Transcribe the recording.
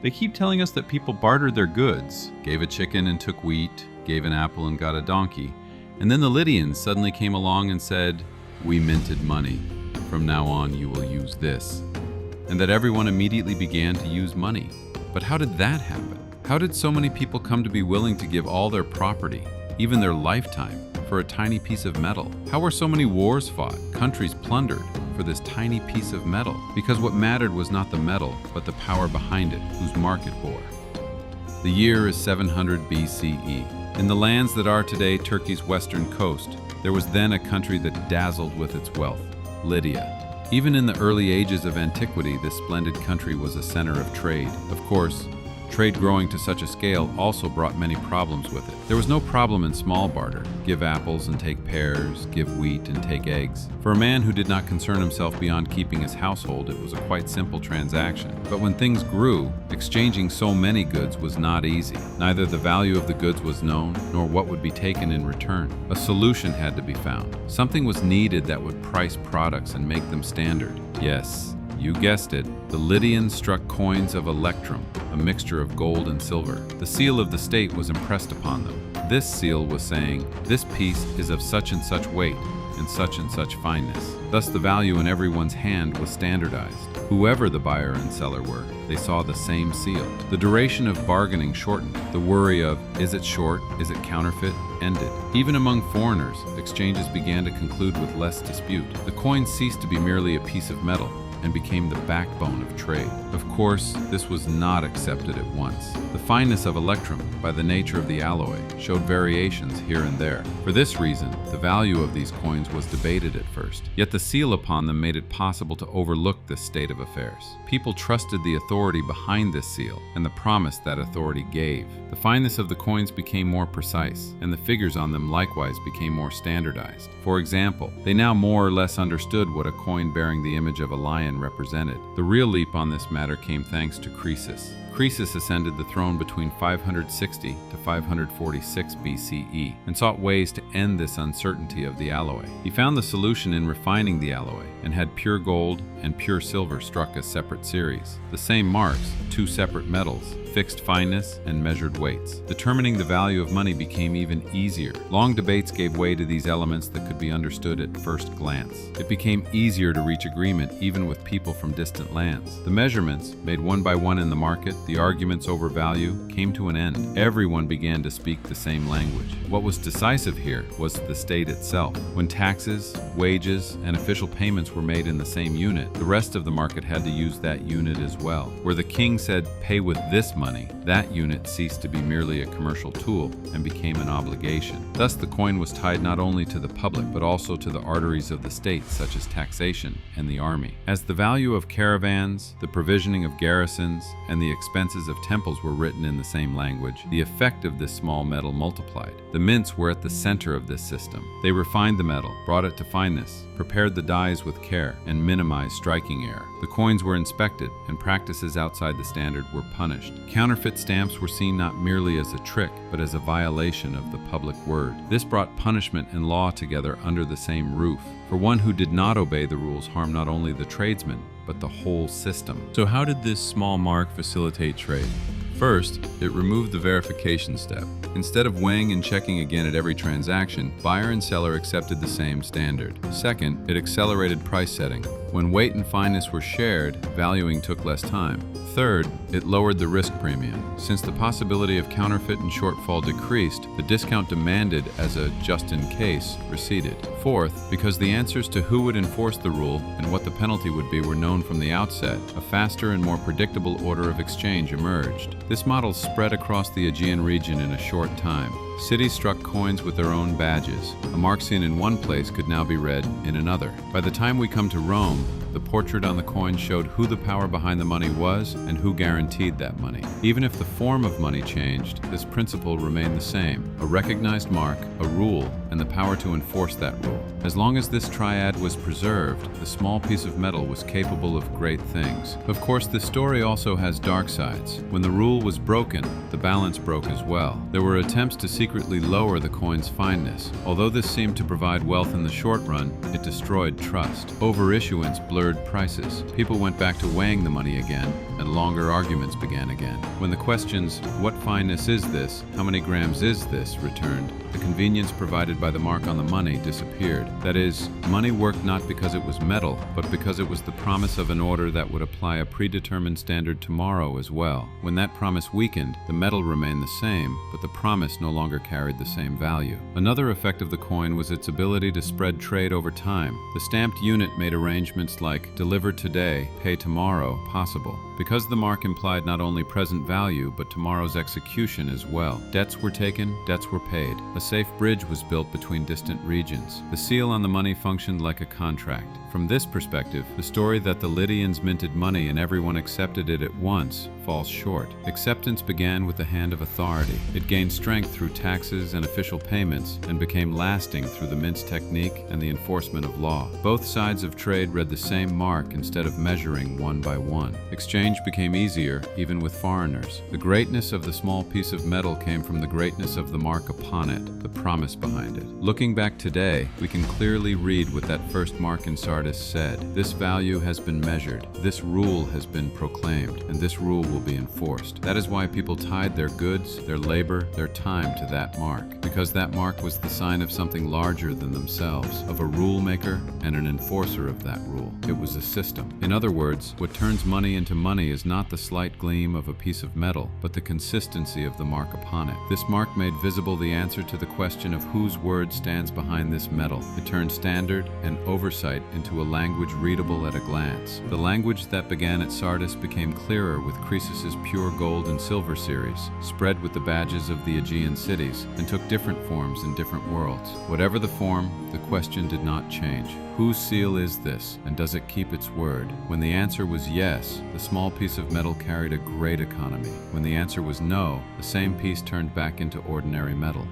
They keep telling us that people bartered their goods, gave a chicken and took wheat, gave an apple and got a donkey, and then the Lydians suddenly came along and said, "We minted money. From now on you will use this." And that everyone immediately began to use money. But how did that happen? How did so many people come to be willing to give all their property, even their lifetime, for a tiny piece of metal? How were so many wars fought, countries plundered, for this tiny piece of metal? Because what mattered was not the metal, but the power behind it, whose mark it bore. The year is 700 BCE. In the lands that are today Turkey's western coast, there was then a country that dazzled with its wealth, Lydia. Even in the early ages of antiquity, this splendid country was a center of trade. Of course, trade growing to such a scale also brought many problems with it. There was no problem in small barter, give apples and take pears, give wheat and take eggs. For a man who did not concern himself beyond keeping his household, it was a quite simple transaction. But when things grew, exchanging so many goods was not easy. Neither the value of the goods was known, nor what would be taken in return. A solution had to be found. Something was needed that would price products and make them standard. Yes, you guessed it, the Lydians struck coins of electrum, a mixture of gold and silver. The seal of the state was impressed upon them. This seal was saying, "This piece is of such and such weight and such fineness." Thus the value in everyone's hand was standardized. Whoever the buyer and seller were, they saw the same seal. The duration of bargaining shortened. The worry of, is it short, is it counterfeit, ended. Even among foreigners, exchanges began to conclude with less dispute. The coin ceased to be merely a piece of metal and became the backbone of trade. Of course, this was not accepted at once. The fineness of electrum, by the nature of the alloy, showed variations here and there. For this reason, the value of these coins was debated at first. Yet the seal upon them made it possible to overlook this state of affairs. People trusted the authority behind this seal and the promise that authority gave. The fineness of the coins became more precise, and the figures on them likewise became more standardized. For example, they now more or less understood what a coin bearing the image of a lion represented. The real leap on this matter came thanks to Croesus. Croesus ascended the throne between 560 to 546 BCE and sought ways to end this uncertainty of the alloy. He found the solution in refining the alloy and had pure gold and pure silver struck as separate series. The same marks, two separate metals, fixed fineness and measured weights. Determining the value of money became even easier. Long debates gave way to these elements that could be understood at first glance. It became easier to reach agreement even with people from distant lands. The measurements, made one by one in the market, the arguments over value, came to an end. Everyone began to speak the same language. What was decisive here was the state itself. When taxes, wages, and official payments were made in the same unit, the rest of the market had to use that unit as well. Where the king said, "Pay with this money," that unit ceased to be merely a commercial tool and became an obligation. Thus the coin was tied not only to the public but also to the arteries of the state, such as taxation and the army. As the value of caravans, the provisioning of garrisons, and the expenses of temples were written in the same language, the effect of this small metal multiplied. The mints were at the center of this system. They refined the metal, brought it to fineness, prepared the dies with care, and minimized striking error. The coins were inspected, and practices outside the standard were punished. Counterfeit stamps were seen not merely as a trick, but as a violation of the public word. This brought punishment and law together under the same roof. For one who did not obey the rules harmed not only the tradesman, but the whole system. So how did this small mark facilitate trade? First, it removed the verification step. Instead of weighing and checking again at every transaction, buyer and seller accepted the same standard. Second, it accelerated price setting. When weight and fineness were shared, valuing took less time. Third, it lowered the risk premium. Since the possibility of counterfeit and shortfall decreased, the discount demanded as a just-in-case receded. Fourth, because the answers to who would enforce the rule and what the penalty would be were known from the outset, a faster and more predictable order of exchange emerged. This model spread across the Aegean region in a short time. Cities struck coins with their own badges. A mark seen in one place could now be read in another. By the time we come to Rome, the portrait on the coin showed who the power behind the money was and who guaranteed that money. Even if the form of money changed, this principle remained the same: a recognized mark, a rule, and the power to enforce that rule. As long as this triad was preserved, the small piece of metal was capable of great things. Of course, this story also has dark sides. When the rule was broken, the balance broke as well. There were attempts to secretly lower the coin's fineness. Although this seemed to provide wealth in the short run, it destroyed trust. Overissuance blurred blurred prices. People went back to weighing the money again, and longer arguments began again. When the questions, "What fineness is this? How many grams is this?" returned, the convenience provided by the mark on the money disappeared. That is, money worked not because it was metal, but because it was the promise of an order that would apply a predetermined standard tomorrow as well. When that promise weakened, the metal remained the same, but the promise no longer carried the same value. Another effect of the coin was its ability to spread trade over time. The stamped unit made arrangements like "deliver today, pay tomorrow" possible. Because the mark implied not only present value, but tomorrow's execution as well. Debts were taken, debts were paid. A safe bridge was built between distant regions. The seal on the money functioned like a contract. From this perspective, the story that the Lydians minted money and everyone accepted it at once falls short. Acceptance began with the hand of authority. It gained strength through taxes and official payments, and became lasting through the mint's technique and the enforcement of law. Both sides of trade read the same mark instead of measuring one by one. Exchange became easier, even with foreigners. The greatness of the small piece of metal came from the greatness of the mark upon it, the promise behind it. Looking back today, we can clearly read what that first mark in Sardis said. This value has been measured, this rule has been proclaimed, and this rule will be enforced. That is why people tied their goods, their labor, their time to that mark, because that mark was the sign of something larger than themselves, of a rule maker and an enforcer of that rule. It was a system. In other words, what turns money into money is not the slight gleam of a piece of metal, but the consistency of the mark upon it. This mark made visible the answer to the question of whose word stands behind this metal. It turned standard and oversight into a language readable at a glance. The language that began at Sardis became clearer with Croesus's pure gold and silver series, spread with the badges of the Aegean cities, and took different forms in different worlds. Whatever the form, the question did not change. Whose seal is this, and does it keep its word? When the answer was yes, the small piece of metal carried a great economy. When the answer was no, the same piece turned back into ordinary metal.